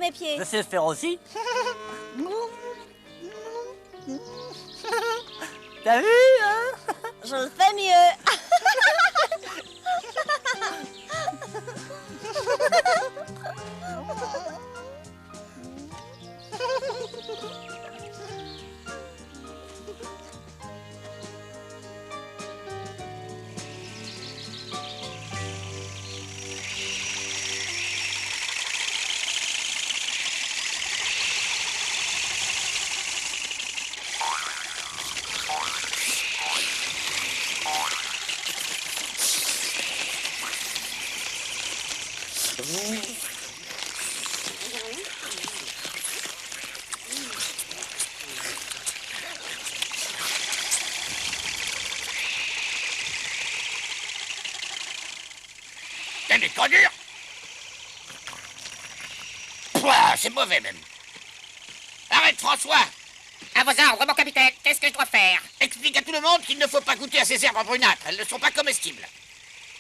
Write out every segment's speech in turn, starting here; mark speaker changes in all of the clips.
Speaker 1: mes pieds.
Speaker 2: Je sais le faire aussi. T'as vu, hein?
Speaker 1: Je le fais mieux.
Speaker 3: Elle est trop dure. Pouah, c'est mauvais même. Arrête, François.
Speaker 4: À vos ordres, mon capitaine, qu'est-ce que je dois faire?
Speaker 3: Explique à tout le monde qu'il ne faut pas goûter à ces herbes brunâtres. Elles ne sont pas comestibles.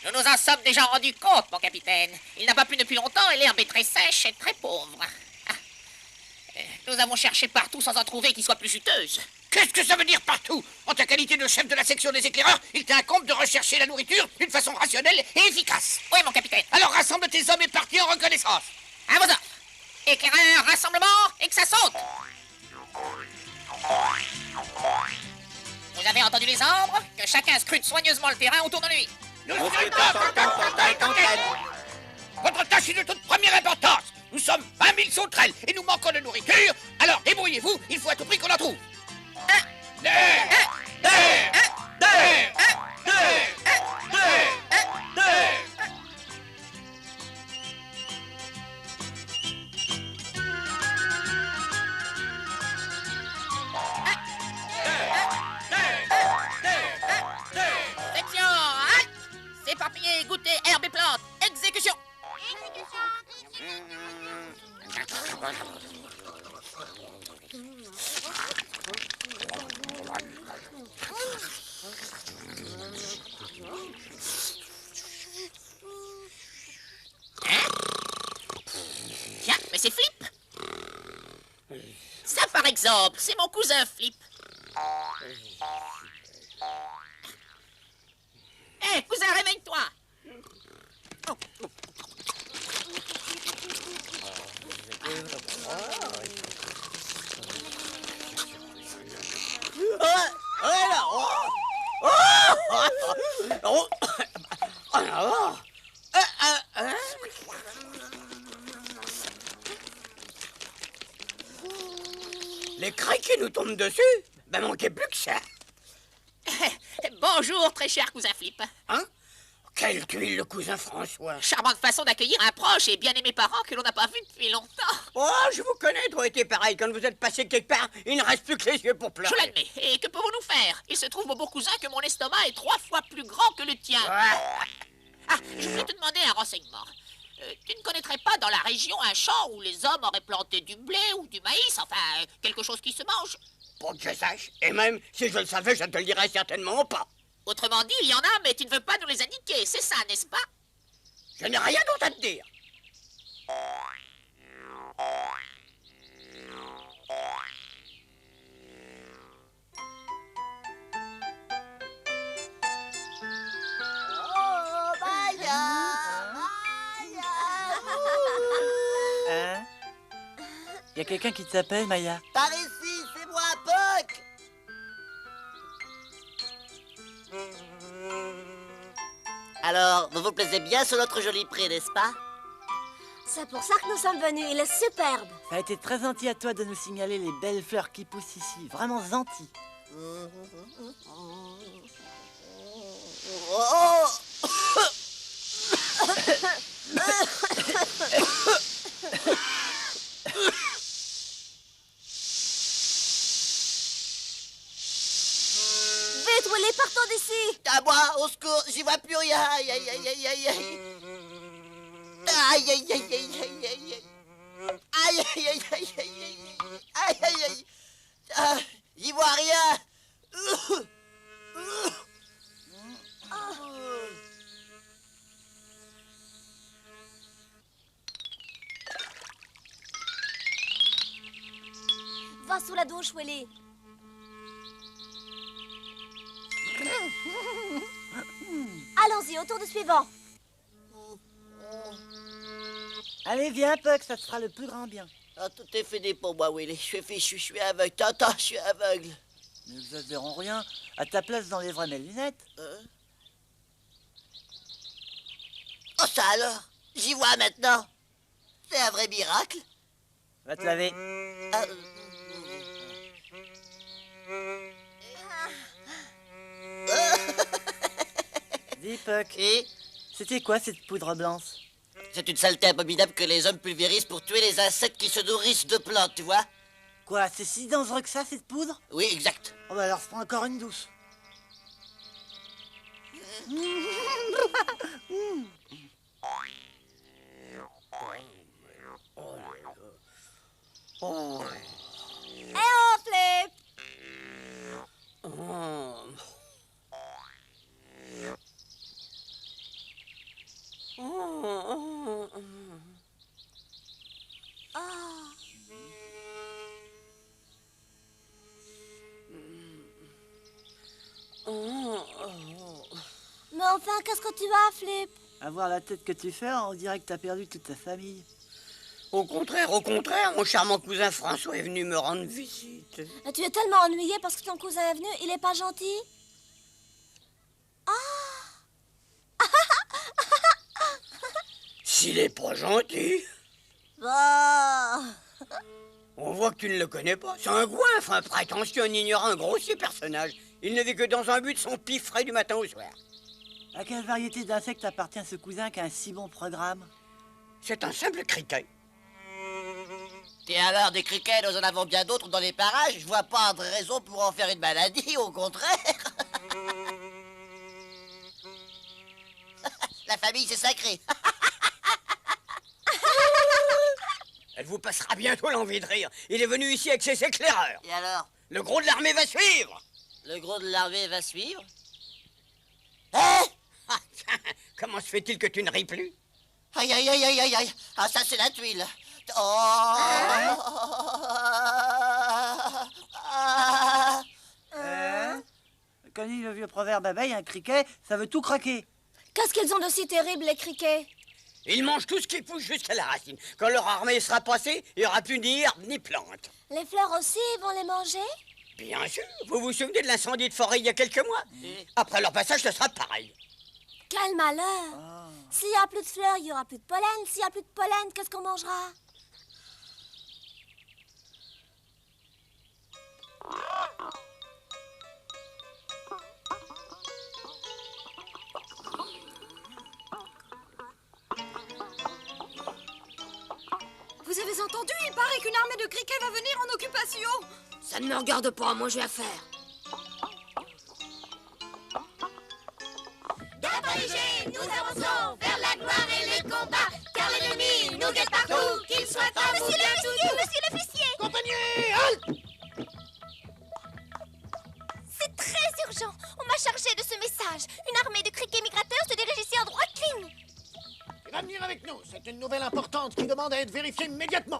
Speaker 4: Nous nous en sommes déjà rendus compte, mon capitaine. Il n'a pas plu depuis longtemps et l'herbe est très sèche et très pauvre. Ah. Nous avons cherché partout sans en trouver qui soit plus juteuse.
Speaker 3: Qu'est-ce que ça veut dire partout? En ta qualité de chef de la section des éclaireurs, il t'incombe de rechercher la nourriture d'une façon rationnelle et efficace.
Speaker 4: Oui, mon capitaine.
Speaker 3: Alors rassemble tes hommes et partis en reconnaissance.
Speaker 4: À vos ordres. Éclaireur, rassemblement, et que ça saute. Vous avez entendu les ordres? Que chacun scrute soigneusement le terrain autour de lui.
Speaker 3: Nous Votre tâche est de toute première importance. Nous sommes 20 000 sauterelles et nous manquons de nourriture. Alors débrouillez-vous, il faut à tout prix qu'on en trouve.
Speaker 4: Section, halte! S'éparpiller, goûter, herbe et plantes. Exécution! Tiens, mais c'est Flip! Ça, par exemple, c'est mon cousin Flip. Hé, cousin, réveille-toi! Oh.
Speaker 5: Les craques qui nous tombent dessus, ben manquait plus que ça.
Speaker 4: Bonjour, très cher cousin Flip.
Speaker 5: Hein? Quelle tuile, le cousin François.
Speaker 4: Charmante façon d'accueillir un proche et bien aimé parent que l'on n'a pas vu depuis longtemps.
Speaker 5: Oh, je vous connais, toi, été pareil. Quand vous êtes passé quelque part, il ne reste plus que les yeux pour pleurer.
Speaker 4: Je l'admets. Et que pouvons-nous faire? Il se trouve, mon beau cousin, que mon estomac est 3 fois plus grand que le tien. Ah, je voulais te demander un renseignement. Tu ne connaîtrais pas dans la région un champ où les hommes auraient planté du blé ou du maïs, enfin, quelque chose qui se mange?
Speaker 5: Pas que je sache. Et même, si je le savais, je ne te le dirais certainement pas.
Speaker 4: Autrement dit, il y en a, mais tu ne veux pas nous les indiquer, c'est ça, n'est-ce pas?
Speaker 5: Je n'ai rien d'autre à te dire.
Speaker 1: Oh, Maya!
Speaker 2: Hein? Y a quelqu'un qui t'appelle, Maya?
Speaker 1: Par ici, c'est moi, Puck! Alors, vous vous plaisez bien sur notre joli pré, n'est-ce pas?
Speaker 6: C'est pour ça que nous sommes venus, il est superbe.
Speaker 2: Ça a été très gentil à toi de nous signaler les belles fleurs qui poussent ici. Vraiment gentil.
Speaker 1: Oh!
Speaker 6: Vite, Willy, partons d'ici.
Speaker 1: À moi, au secours, j'y vois plus rien. Aïe, aïe, aïe, aïe, aïe, aïe. Aïe, aïe, aïe, aïe, aïe, aïe. Aïe, aïe, aïe, aïe, aïe, aïe. Aïe, aïe, aïe. Ah, j'y vois rien.
Speaker 6: douche, Willy. Allons-y, au tour du suivant.
Speaker 2: Allez, viens, Puck, ça te fera le plus grand bien.
Speaker 1: Ah, tout est fini pour moi, Willy. Je suis fichu, je suis aveugle. T'entends, je suis aveugle.
Speaker 2: Ne nous verrons rien. À ta place, j'enlèverai mes lunettes.
Speaker 1: Oh, ça alors? J'y vois maintenant. C'est un vrai miracle.
Speaker 2: Va te laver.
Speaker 1: Ah,
Speaker 2: Dis, Puck,
Speaker 1: Et
Speaker 2: c'était quoi cette poudre blanche?
Speaker 1: c'est une saleté abominable que les hommes pulvérisent pour tuer les insectes qui se nourrissent de plantes, tu vois?
Speaker 2: Quoi, c'est si dangereux que ça, cette poudre?
Speaker 1: Oui, exact.
Speaker 2: Oh bah alors, je prends encore une douche.
Speaker 6: Eh oh, Flip! Mais enfin, qu'est-ce que tu as, Flip?
Speaker 2: Avoir la tête que tu fais, on dirait que t'as perdu toute ta famille.
Speaker 5: Au contraire, mon charmant cousin François est venu me rendre visite.
Speaker 6: Tu es tellement ennuyé parce que ton cousin est venu, il est pas gentil?
Speaker 5: S'il est pas gentil,
Speaker 6: Bah...
Speaker 5: on voit que tu ne le connais pas. C'est un goinfre, un prétentieux, un ignorant, un grossier personnage. Il ne vit que dans un but de son pif frais du matin au soir.
Speaker 2: À quelle variété d'insectes appartient ce cousin qui a un si bon programme?
Speaker 5: C'est un simple criquet.
Speaker 1: Et alors, des criquets, nous en avons bien d'autres dans les parages. Je vois pas de raison pour en faire une maladie, au contraire. La famille, c'est sacré.
Speaker 5: Elle vous passera bientôt l'envie de rire. Il est venu ici avec ses éclaireurs.
Speaker 1: Et alors,
Speaker 5: Le gros de l'armée va suivre.
Speaker 1: le gros de l'armée va suivre? Hein?
Speaker 5: Comment se fait-il que tu ne ris plus?
Speaker 1: Aïe, aïe, aïe, aïe, aïe, aïe. Ah, ça, c'est la tuile. Oh.
Speaker 2: Comme dit le vieux proverbe abeille, un criquet, ça veut tout craquer.
Speaker 6: Qu'est-ce qu'ils ont de si terrible, les criquets?
Speaker 5: Ils mangent tout ce qui pousse jusqu'à la racine. Quand leur armée sera passée, il n'y aura plus ni herbe ni plante.
Speaker 6: Les fleurs aussi, ils vont les manger?
Speaker 5: Bien sûr. Vous vous souvenez de l'incendie de forêt il y a quelques mois? Après leur passage, ce sera pareil.
Speaker 6: Quel malheur! S'il n'y a plus de fleurs, il n'y aura plus de pollen. S'il n'y a plus de pollen, qu'est-ce qu'on mangera?
Speaker 7: Vous avez entendu? Il paraît qu'une armée de criquets va venir en occupation.
Speaker 6: Ça ne me regarde pas, moi j'ai affaire.
Speaker 8: D'après nous avançons vers la gloire et les combats, car l'ennemi nous guette partout, qu'il soit homme ou bien doudou. Monsieur l'officier!
Speaker 3: Compagnie, halte!
Speaker 8: C'est très urgent. On m'a chargé de ce message. Une armée de criquets migrateurs se dirige ici en droite ligne.
Speaker 3: Tu vas venir avec nous. C'est une nouvelle importante qui demande à être vérifiée immédiatement.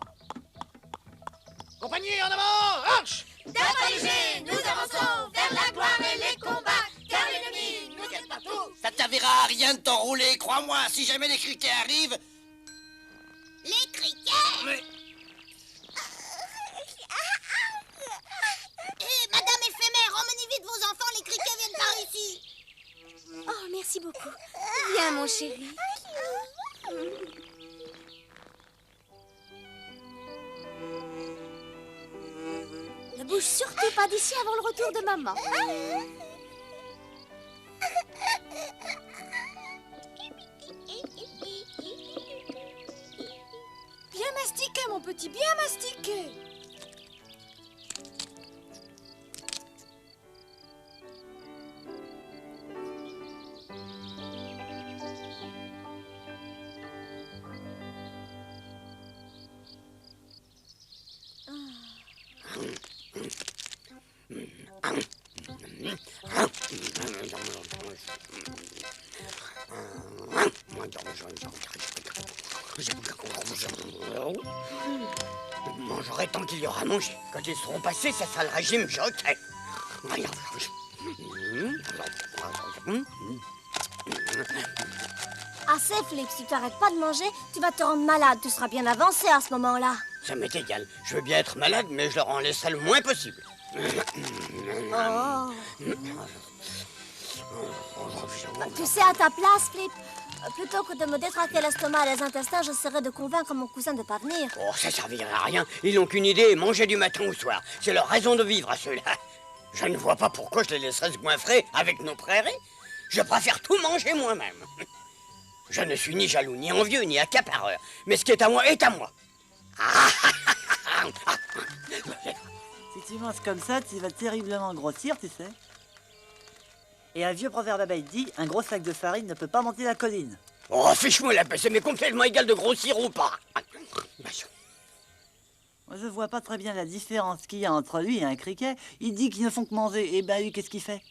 Speaker 3: Compagnie, en avant, marche!
Speaker 8: D'après nous avançons vers la gloire et les combats, car l'ennemi nous guette partout.
Speaker 1: Ça ne servira à rien de t'enrouler, crois-moi. Si jamais les criquets arrivent...
Speaker 8: Les criquets!
Speaker 1: Mais...
Speaker 8: Madame éphémère, emmenez vite vos enfants, les criquets viennent par ici.
Speaker 6: Oh, merci beaucoup. Viens, mon chéri. Ne bouge surtout pas d'ici avant le retour de maman.
Speaker 7: Bien mastiqué, mon petit, bien mastiqué.
Speaker 5: mangerai tant qu'il y aura à manger. Quand ils seront passés, ça sera le régime, je recrée.
Speaker 6: Assez, Flip, si tu n'arrêtes pas de manger, tu vas te rendre malade. Tu seras bien avancé à ce moment-là.
Speaker 5: Ça m'est égal. Je veux bien être malade, mais je leur en laisserai le moins possible.
Speaker 6: Oh. Tu sais, à ta place, Flip, plutôt que de me détraquer l'estomac et les intestins, j'essaierai de convaincre mon cousin de ne pas venir.
Speaker 5: Oh, ça servirait à rien. Ils n'ont qu'une idée, manger du matin au soir. C'est leur raison de vivre à ceux-là. Je ne vois pas pourquoi je les laisserais se goinfrer avec nos prairies. Je préfère tout manger moi-même. Je ne suis ni jaloux, ni envieux, ni accapareur. Mais ce qui est à moi est à moi.
Speaker 2: Si tu manges comme ça, tu vas terriblement grossir, tu sais. Et un vieux proverbe abeille dit, un gros sac de farine ne peut pas monter la colline.
Speaker 5: Oh, fiche-moi la paix, c'est mais complètement égal de grossir ou pas.
Speaker 2: Moi, je vois pas très bien la différence qu'il y a entre lui et un criquet. Il dit qu'ils ne font que manger, et ben lui, qu'est-ce qu'il fait?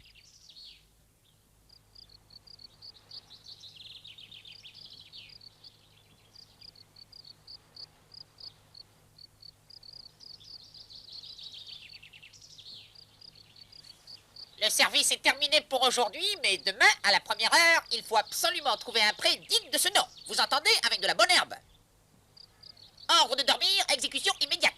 Speaker 4: Le service est terminé pour aujourd'hui, mais demain, à la première heure, il faut absolument trouver un pré digne de ce nom. Vous entendez? Avec de la bonne herbe. Ordre de dormir, exécution immédiate.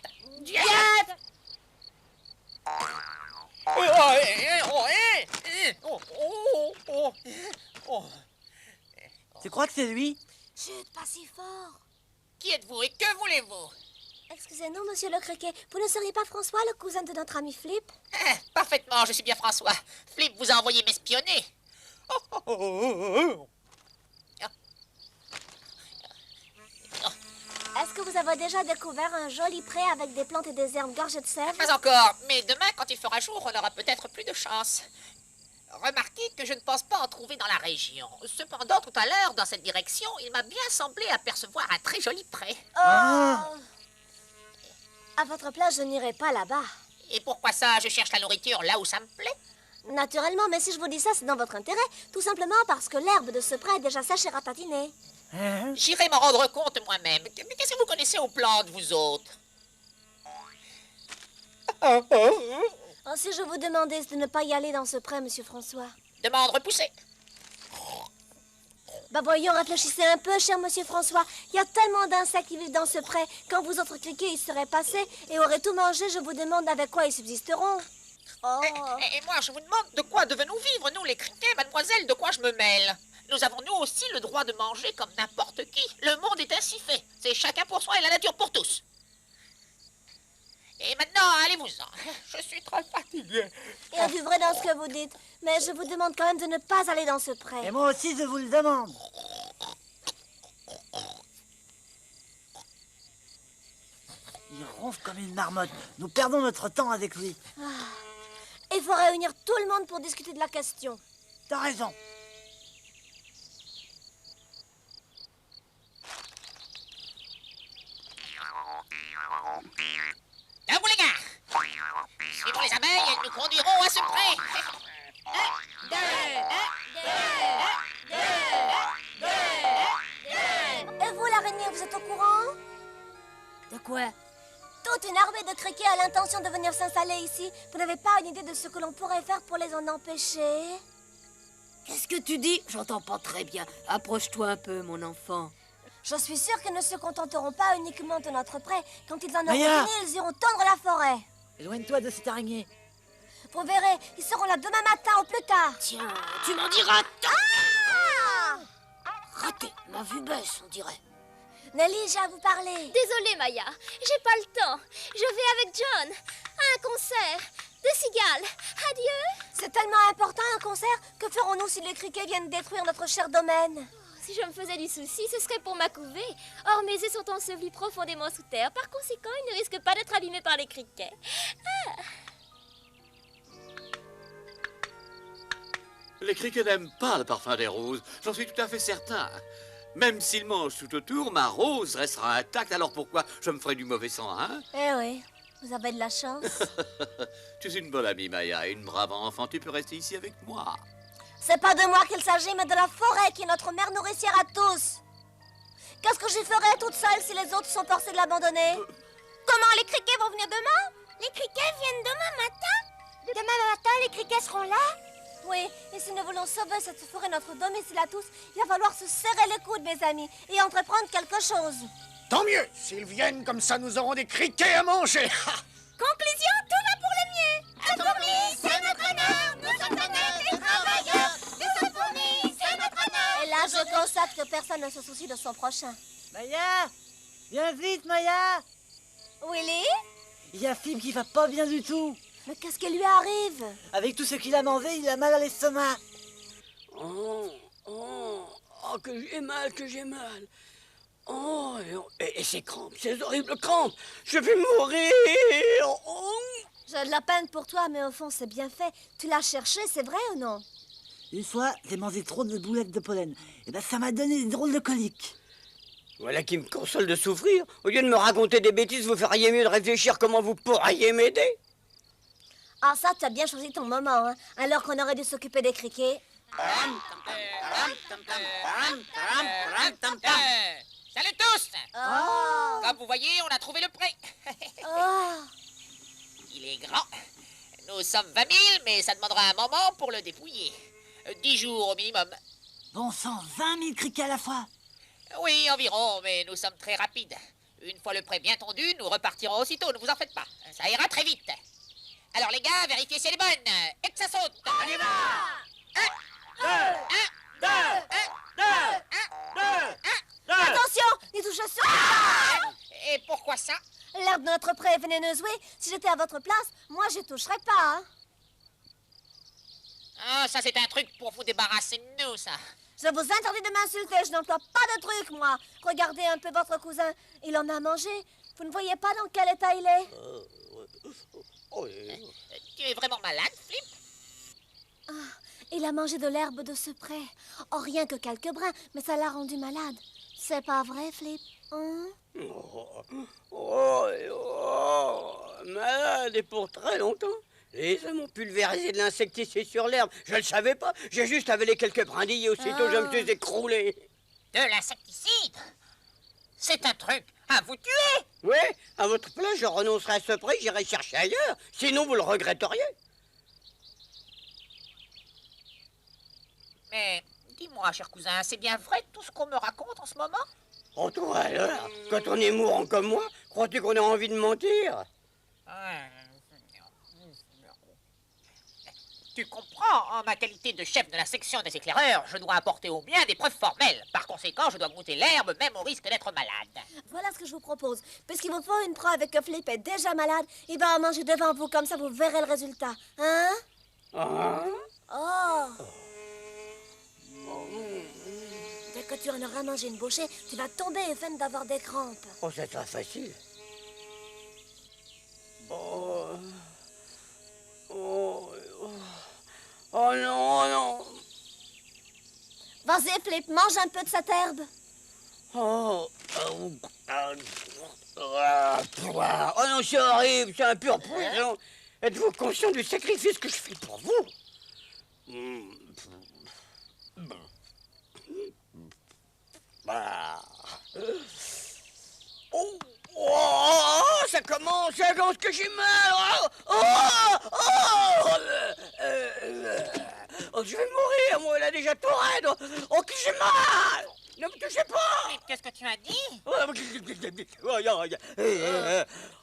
Speaker 2: Tu crois que c'est lui?
Speaker 6: Chut, pas si fort.
Speaker 4: Qui êtes-vous et que voulez-vous?
Speaker 6: Excusez-nous, monsieur le criquet. Vous ne seriez pas François, le cousin de notre ami Flip?
Speaker 4: Parfaitement, je suis bien François. Flip vous a envoyé m'espionner.
Speaker 6: Est-ce que vous avez déjà découvert un joli pré avec des plantes et des herbes gorgées de sève?
Speaker 4: Pas encore, mais demain, quand il fera jour, on aura peut-être plus de chance. Remarquez que je ne pense pas en trouver dans la région. Cependant, tout à l'heure, dans cette direction, il m'a bien semblé apercevoir un très joli pré.
Speaker 6: À votre place, je n'irai pas là-bas.
Speaker 4: Et pourquoi ça? Je cherche la nourriture là où ça me plaît.
Speaker 6: Naturellement, mais si je vous dis ça, c'est dans votre intérêt. Tout simplement parce que l'herbe de ce pré est déjà sèche et ratatinée.
Speaker 4: J'irai m'en rendre compte moi-même. Mais qu'est-ce que vous connaissez aux plantes, vous autres?
Speaker 6: Oh, si je vous demandais de ne pas y aller dans ce pré, monsieur François.
Speaker 4: Demande repoussée.
Speaker 6: Bah voyons, réfléchissez un peu, cher monsieur François. Il y a tellement d'insectes qui vivent dans ce pré. Quand vous autres criquets y seraient passés et auraient tout mangé, je vous demande avec quoi ils subsisteront. Oh.
Speaker 4: Et moi, je vous demande de quoi devons-nous vivre, nous, les criquets, mademoiselle, de quoi je me mêle? Nous avons, nous aussi, le droit de manger comme n'importe qui. Le monde est ainsi fait. C'est chacun pour soi et la nature pour tous. Et maintenant, allez-vous-en. Je suis trop fatigué.
Speaker 6: Il y a du vrai dans ce que vous dites. Mais je vous demande quand même de ne pas aller dans ce pré.
Speaker 2: Et moi aussi, je vous le demande. Il ronfle comme une marmotte. Nous perdons notre temps avec lui.
Speaker 6: Il faut réunir tout le monde pour discuter de la question.
Speaker 2: T'as raison.
Speaker 4: À vous, les gars. Suivons les abeilles, elles nous conduiront à ce pré.
Speaker 6: Et vous, l'araignée, vous êtes au courant?
Speaker 7: De quoi?
Speaker 6: Toute une armée de criquets a l'intention de venir s'installer ici. Vous n'avez pas une idée de ce que l'on pourrait faire pour les en empêcher?
Speaker 7: Qu'est-ce que tu dis? J'entends pas très bien. Approche-toi un peu, mon enfant.
Speaker 6: Je suis sûre qu'ils ne se contenteront pas uniquement de notre pré. Quand ils en auront
Speaker 2: Maya!
Speaker 6: fini, ils iront tondre la forêt.
Speaker 2: Éloigne-toi de cette araignée.
Speaker 6: Vous verrez, ils seront là demain matin au plus tard.
Speaker 7: Tiens, tu m'en diras tant.
Speaker 6: Ah!
Speaker 7: Raté, ma vue baisse, on dirait.
Speaker 6: Nelly, j'ai à vous parler.
Speaker 8: Désolée, Maya, j'ai pas le temps. Je vais avec John à un concert de cigales. Adieu.
Speaker 6: C'est tellement important un concert. Que ferons-nous si les criquets viennent détruire notre cher domaine?
Speaker 8: Si je me faisais du souci, ce serait pour ma couvée. Or, mes œufs sont ensevelis profondément sous terre. Par conséquent, ils ne risquent pas d'être abîmés par les criquets.
Speaker 9: Les criquets n'aiment pas le parfum des roses, j'en suis tout à fait certain. Même s'ils mangent tout autour, ma rose restera intacte, alors pourquoi je me ferai du mauvais sang, hein?
Speaker 6: Eh oui, vous avez de la chance.
Speaker 9: Tu es une bonne amie, Maya, et une brave enfant, tu peux rester ici avec moi.
Speaker 6: C'est pas de moi qu'il s'agit, mais de la forêt qui est notre mère nourricière à tous. Qu'est-ce que j'y ferais toute seule si les autres sont forcés de l'abandonner? Comment les criquets vont venir demain?
Speaker 8: Les criquets viennent demain matin? Demain matin, les criquets seront là?
Speaker 6: Oui, et si nous voulons sauver cette forêt, notre domicile à tous, il va falloir se serrer les coudes, mes amis, et entreprendre quelque chose.
Speaker 10: Tant mieux. S'ils viennent, comme ça, nous aurons des criquets à manger.
Speaker 8: Conclusion, tout va pour le mieux. La fourmi, c'est notre honneur. Nous sommes honnêtes et travailleurs. Nous sommes fourmis, c'est notre honneur.
Speaker 6: Et là, je constate que personne ne se soucie de son prochain.
Speaker 2: Maya! Viens vite, Maya!
Speaker 6: Willy?
Speaker 2: Il y a Flip qui va pas bien du tout.
Speaker 6: Mais qu'est-ce qui lui arrive?
Speaker 2: Avec tout ce qu'il a mangé, il a mal à l'estomac.
Speaker 5: Que j'ai mal. Et ces crampes, ces horribles crampes. Je vais mourir.
Speaker 6: J'ai de la peine pour toi, mais au fond, c'est bien fait. Tu l'as cherché, c'est vrai ou non?
Speaker 2: Une fois, j'ai mangé trop de boulettes de pollen. Et ben, ça m'a donné des drôles de coliques.
Speaker 5: Voilà qui me console de souffrir. Au lieu de me raconter des bêtises, vous feriez mieux de réfléchir comment vous pourriez m'aider.
Speaker 6: Ah ça, tu as bien choisi ton moment, hein. Alors qu'on aurait dû s'occuper des criquets.
Speaker 4: Salut tous!
Speaker 6: Oh.
Speaker 4: Comme vous voyez, on a trouvé le pré.
Speaker 6: Oh.
Speaker 4: Il est grand. Nous sommes 20 000, mais ça demandera un moment pour le dépouiller. 10 jours au minimum.
Speaker 2: Bon sang, 20 000 criquets à la fois.
Speaker 4: Oui, environ, mais nous sommes très rapides. Une fois le pré bien tendu, nous repartirons aussitôt, ne vous en faites pas. Ça ira très vite. Alors les gars, vérifiez si elle est bonne. Et que ça saute. On y va!
Speaker 6: Attention, n'y touchez surtout pas.
Speaker 4: Et pourquoi ça?
Speaker 6: L'herbe de notre pré est vénéneuse, oui. Si j'étais à votre place, moi, j'y toucherais pas, hein.
Speaker 4: Ah, ça c'est un truc pour vous débarrasser de nous, ça.
Speaker 6: Je vous interdis de m'insulter, je n'emploie pas de trucs, moi. Regardez un peu votre cousin, il en a mangé. Vous ne voyez pas dans quel état il est?
Speaker 4: Tu es vraiment malade, Flip?
Speaker 6: Il a mangé de l'herbe de ce pré. Oh, rien que quelques brins, mais ça l'a rendu malade. C'est pas vrai, Flip? Hein?
Speaker 5: Malade et pour très longtemps. Les hommes ont pulvérisé de l'insecticide sur l'herbe. Je le savais pas. J'ai juste avalé quelques brindilles et aussitôt je me suis écroulé.
Speaker 4: De l'insecticide? C'est un truc à vous tuer!
Speaker 5: Oui, à votre place, je renoncerai à ce prix, j'irai chercher ailleurs. Sinon, vous le regretteriez.
Speaker 4: Mais dis-moi, cher cousin, c'est bien vrai tout ce qu'on me raconte en ce moment?
Speaker 5: Oh, toi alors, quand on est mourant comme moi, crois-tu qu'on a envie de mentir?
Speaker 4: Tu comprends, en ma qualité de chef de la section des éclaireurs, je dois apporter au bien des preuves formelles. Par conséquent, je dois goûter l'herbe, même au risque d'être malade.
Speaker 6: Voilà ce que je vous propose. Puisqu'il vous faut une preuve que Flip est déjà malade, il va en manger devant vous, comme ça vous verrez le résultat. Hein? Oh! Dès que tu en auras mangé une bouchée, tu vas tomber et feindre d'avoir des crampes.
Speaker 5: Oh, c'est très facile. Oh non, oh non.
Speaker 6: Vas-y, Flip, mange un peu de cette herbe.
Speaker 5: Oh non, c'est horrible, c'est un pur poison. Êtes-vous conscient du sacrifice que je fais pour vous? Ça commence que j'ai mal. Je vais mourir, moi, elle a déjà tout raide. Oh, que j'ai mal. Ne me touchez pas.
Speaker 4: Qu'est-ce que tu as dit?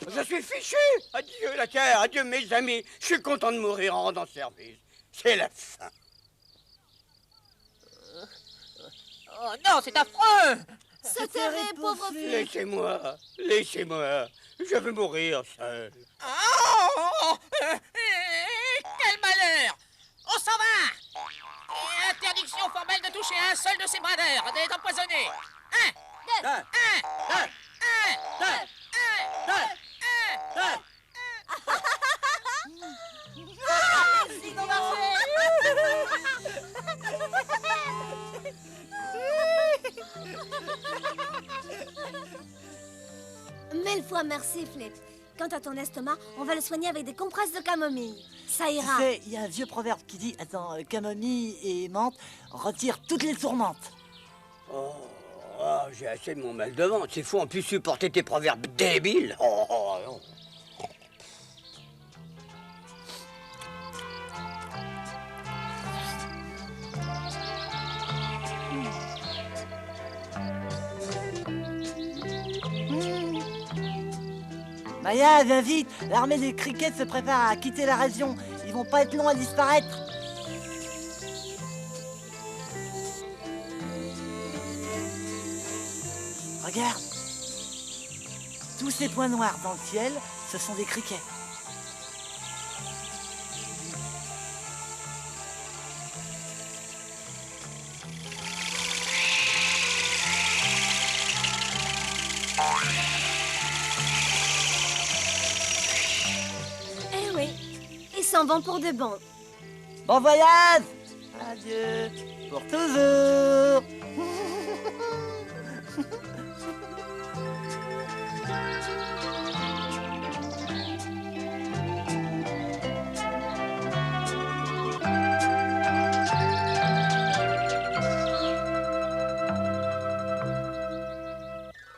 Speaker 5: Je suis fichu. Adieu la terre, adieu mes amis. Je suis content de mourir en rendant service. C'est la fin.
Speaker 4: Oh non, c'est affreux!
Speaker 6: C'est terrible, pauvre Flip.
Speaker 5: Laissez-moi. Je veux mourir seul.
Speaker 4: Oh, quel malheur! On s'en va! Interdiction formelle de toucher un seul de ces bradeurs, d'être empoisonné.
Speaker 6: Mille fois merci, Flip. Quant à ton estomac, on va le soigner avec des compresses de camomille. Ça
Speaker 2: Tu
Speaker 6: ira.
Speaker 2: sais, il y a un vieux proverbe qui dit, attends, camomille et menthe retirent toutes les tourmentes.
Speaker 5: Oh, j'ai assez de mon mal de ventre. C'est fou, en plus supporter tes proverbes débiles. Oh, non.
Speaker 2: Maya, viens vite. L'armée des crickets se prépare à quitter la région. Ils vont pas être longs à disparaître. Regarde. Tous ces points noirs dans le ciel, ce sont des criquets.
Speaker 6: Eh oui, ils s'en vont pour de bon.
Speaker 2: Bon voyage. Adieu. Pour toujours.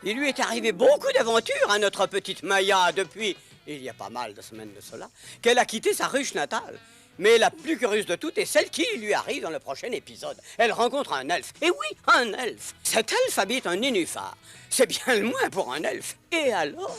Speaker 5: Il lui est arrivé beaucoup d'aventures à notre petite Maya depuis, il y a pas mal de semaines de cela, qu'elle a quitté sa ruche natale. Mais la plus curieuse de toutes est celle qui lui arrive dans le prochain épisode. Elle rencontre un elfe. Et oui, un elfe. Cet elfe habite un nénuphar. C'est bien le moins pour un elfe. Et alors...